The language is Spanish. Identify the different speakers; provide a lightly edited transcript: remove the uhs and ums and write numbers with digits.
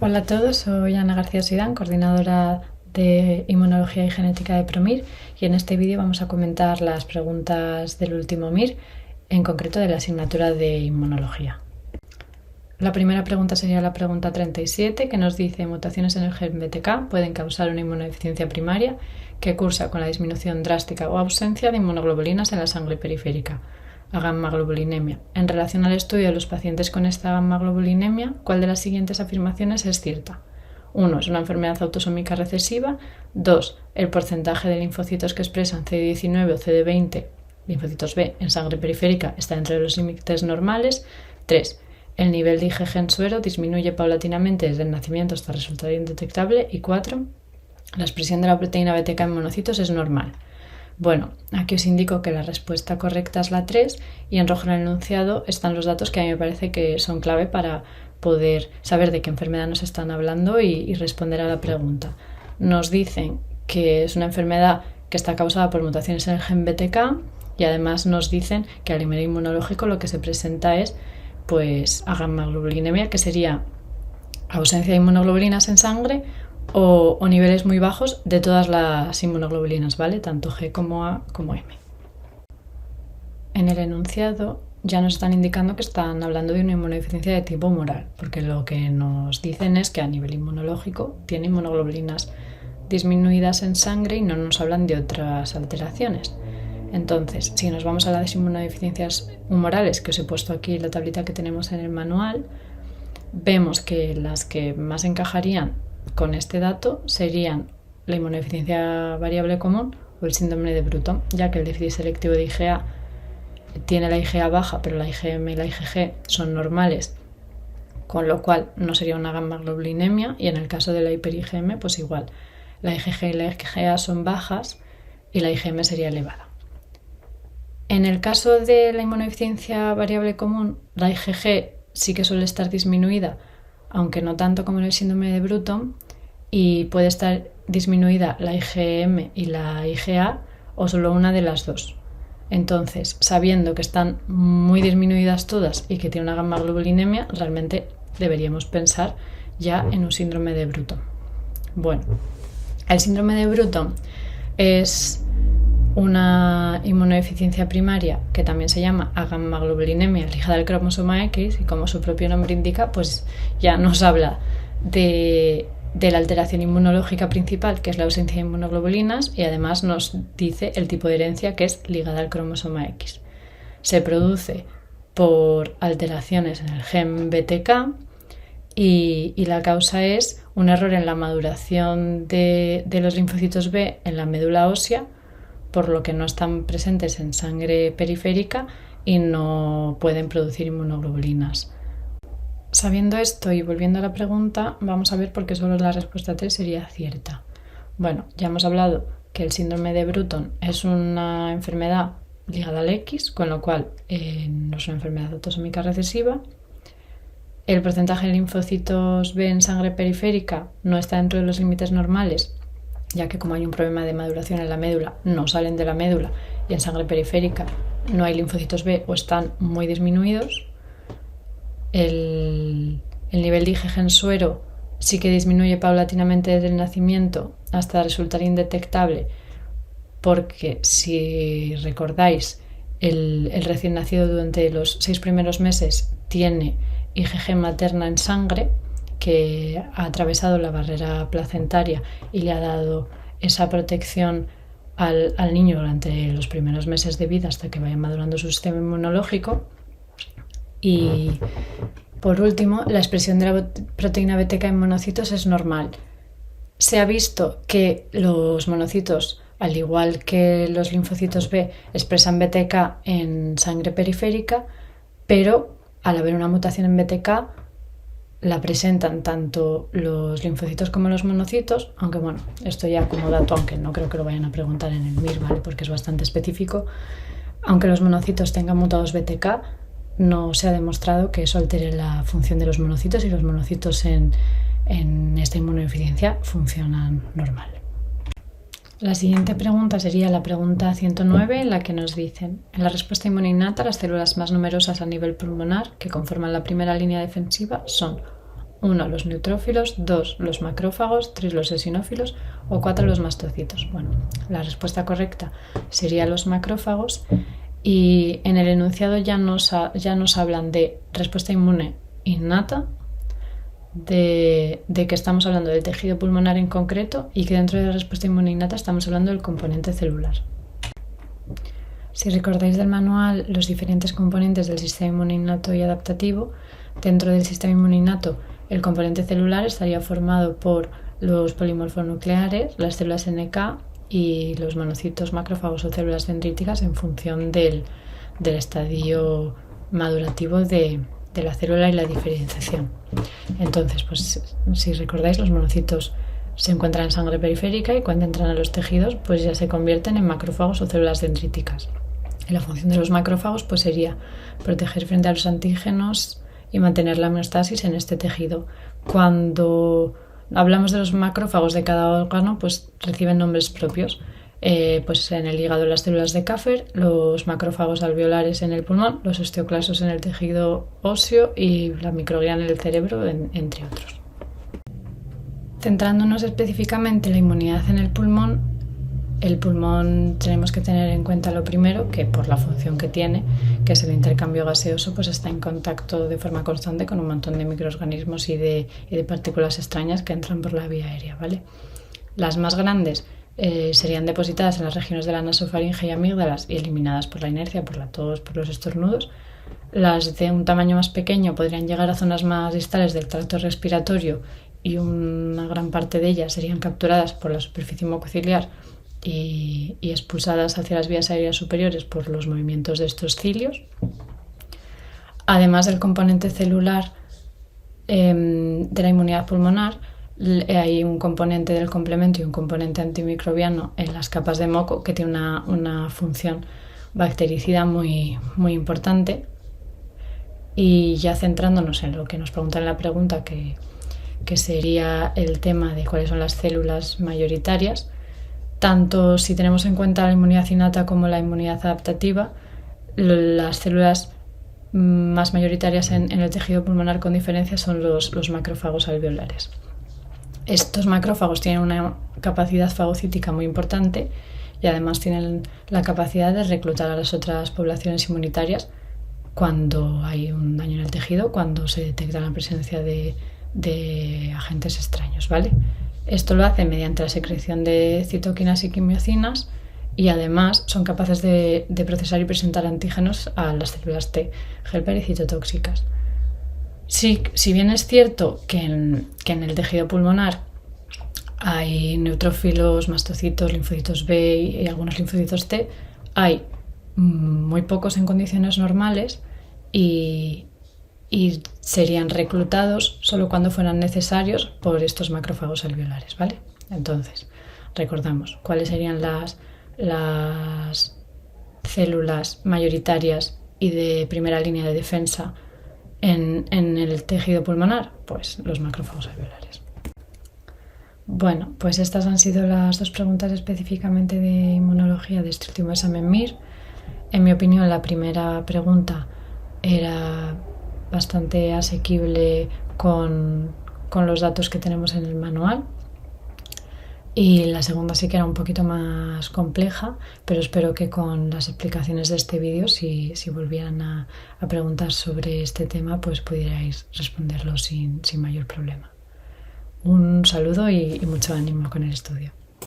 Speaker 1: Hola a todos, soy Ana García Sidán, coordinadora de Inmunología y Genética de PROMIR, y en este vídeo vamos a comentar las preguntas del último MIR, en concreto de la asignatura de Inmunología. La primera pregunta sería la pregunta 37, que nos dice: mutaciones en el gen BTK pueden causar una inmunodeficiencia primaria que cursa con la disminución drástica o ausencia de inmunoglobulinas en la sangre periférica, a gammaglobulinemia. En relación al estudio de los pacientes con esta gammaglobulinemia, ¿cuál de las siguientes afirmaciones es cierta? 1. Es una enfermedad autosómica recesiva. 2. El porcentaje de linfocitos que expresan CD19 o CD20, linfocitos B, en sangre periférica está entre los límites normales. 3. El nivel de IgG en suero disminuye paulatinamente desde el nacimiento hasta resultar indetectable. Y 4. La expresión de la proteína BTK en monocitos es normal. Bueno, aquí os indico que la respuesta correcta es la 3, y en rojo en el enunciado están los datos que a mí me parece que son clave para poder saber de qué enfermedad nos están hablando y responder a la pregunta. Nos dicen que es una enfermedad que está causada por mutaciones en el gen BTK, y además nos dicen que a nivel inmunológico lo que se presenta es agammaglobulinemia, que sería ausencia de inmunoglobulinas en sangre o niveles muy bajos de todas las inmunoglobulinas, ¿vale? Tanto G como A como M. En el enunciado ya nos están indicando que están hablando de una inmunodeficiencia de tipo humoral, porque lo que nos dicen es que a nivel inmunológico tiene inmunoglobulinas disminuidas en sangre y no nos hablan de otras alteraciones. Entonces, si nos vamos a las inmunodeficiencias humorales, que os he puesto aquí en la tablita que tenemos en el manual, vemos que las que más encajarían con este dato serían la inmunodeficiencia variable común o el síndrome de Bruton, ya que el déficit selectivo de IgA tiene la IgA baja, pero la IgM y la IgG son normales, con lo cual no sería una gammaglobulinemia, y en el caso de la hiper-IgM, pues igual, la IgG y la IgA son bajas y la IgM sería elevada. En el caso de la inmunodeficiencia variable común, la IgG sí que suele estar disminuida, aunque no tanto como en el síndrome de Bruton, y puede estar disminuida la IgM y la IgA o solo una de las dos. Entonces, sabiendo que están muy disminuidas todas y que tiene una gammaglobulinemia, realmente deberíamos pensar ya en un síndrome de Bruton. Bueno, el síndrome de Bruton es una inmunodeficiencia primaria que también se llama agammaglobulinemia ligada al cromosoma X, y como su propio nombre indica, pues ya nos habla de la alteración inmunológica principal, que es la ausencia de inmunoglobulinas, y además nos dice el tipo de herencia, que es ligada al cromosoma X. Se produce por alteraciones en el gen BTK y la causa es un error en la maduración de los linfocitos B en la médula ósea, por lo que no están presentes en sangre periférica y no pueden producir inmunoglobulinas. Sabiendo esto y volviendo a la pregunta, vamos a ver por qué solo la respuesta 3 sería cierta. Bueno, ya hemos hablado que el síndrome de Bruton es una enfermedad ligada al X, con lo cual no es una enfermedad autosómica recesiva. El porcentaje de linfocitos B en sangre periférica no está dentro de los límites normales, ya que como hay un problema de maduración en la médula, no salen de la médula, y en sangre periférica no hay linfocitos B o están muy disminuidos. El nivel de IgG en suero sí que disminuye paulatinamente desde el nacimiento hasta resultar indetectable, porque si recordáis, el recién nacido durante los 6 primeros meses tiene IgG materna en sangre, que ha atravesado la barrera placentaria y le ha dado esa protección al niño durante los primeros meses de vida hasta que vaya madurando su sistema inmunológico. Y por último, la expresión de la proteína BTK en monocitos es normal. Se ha visto que los monocitos, al igual que los linfocitos B, expresan BTK en sangre periférica, pero al haber una mutación en BTK la presentan tanto los linfocitos como los monocitos, aunque bueno, esto ya como dato, aunque no creo que lo vayan a preguntar en el MIR, ¿vale? Porque es bastante específico. Aunque los monocitos tengan mutados BTK, no se ha demostrado que eso altere la función de los monocitos, y los monocitos en esta inmunodeficiencia funcionan normal. La siguiente pregunta sería la pregunta 109, en la que nos dicen: en la respuesta inmune innata, las células más numerosas a nivel pulmonar que conforman la primera línea defensiva son 1 los neutrófilos, 2 los macrófagos, 3 los eosinófilos o 4 los mastocitos. Bueno, la respuesta correcta sería los macrófagos, y en el enunciado ya nos hablan de respuesta inmune innata, de que estamos hablando del tejido pulmonar en concreto, y que dentro de la respuesta inmune innata estamos hablando del componente celular. Si recordáis del manual los diferentes componentes del sistema inmune innato y adaptativo, dentro del sistema inmune innato el componente celular estaría formado por los polimorfos nucleares, las células NK y los monocitos, macrófagos o células dendríticas en función del estadio madurativo de la célula y la diferenciación. Entonces, pues si recordáis, los monocitos se encuentran en sangre periférica y cuando entran a los tejidos pues ya se convierten en macrófagos o células dendríticas. Y la función de los macrófagos pues sería proteger frente a los antígenos y mantener la homeostasis en este tejido. Cuando hablamos de los macrófagos de cada órgano, pues reciben nombres propios. Pues en el hígado las células de Kafer, los macrófagos alveolares en el pulmón, los osteoclastos en el tejido óseo y la microglia en el cerebro, entre otros. Centrándonos específicamente en la inmunidad en el pulmón tenemos que tener en cuenta lo primero, que por la función que tiene, que es el intercambio gaseoso, pues está en contacto de forma constante con un montón de microorganismos y de partículas extrañas que entran por la vía aérea, ¿vale? Las más grandes serían depositadas en las regiones de la nasofaringe y amígdalas y eliminadas por la inercia, por la tos, por los estornudos. Las de un tamaño más pequeño podrían llegar a zonas más distales del tracto respiratorio y una gran parte de ellas serían capturadas por la superficie mucociliar y expulsadas hacia las vías aéreas superiores por los movimientos de estos cilios. Además del componente celular de la inmunidad pulmonar, hay un componente del complemento y un componente antimicrobiano en las capas de moco que tiene una función bactericida muy, muy importante. Y ya centrándonos en lo que nos preguntan en la pregunta, que sería el tema de cuáles son las células mayoritarias, tanto si tenemos en cuenta la inmunidad innata como la inmunidad adaptativa, las células más mayoritarias en el tejido pulmonar con diferencia son los macrófagos alveolares. Estos macrófagos tienen una capacidad fagocítica muy importante y además tienen la capacidad de reclutar a las otras poblaciones inmunitarias cuando hay un daño en el tejido, cuando se detecta la presencia de agentes extraños, ¿vale? Esto lo hace mediante la secreción de citoquinas y quimiocinas, y además son capaces de procesar y presentar antígenos a las células T, helper y citotóxicas. Si bien es cierto que en el tejido pulmonar hay neutrófilos, mastocitos, linfocitos B y algunos linfocitos T, hay muy pocos en condiciones normales y serían reclutados solo cuando fueran necesarios por estos macrófagos alveolares, ¿vale? Entonces, recordamos cuáles serían las células mayoritarias y de primera línea de defensa en el tejido pulmonar, pues los macrófagos alveolares. Bueno, pues estas han sido las dos preguntas específicamente de inmunología de este último examen MIR. En mi opinión, la primera pregunta era bastante asequible con los datos que tenemos en el manual, y la segunda sí que era un poquito más compleja, pero espero que con las explicaciones de este vídeo, si volvieran a preguntar sobre este tema, pues pudierais responderlo sin mayor problema. Un saludo y mucho ánimo con el estudio.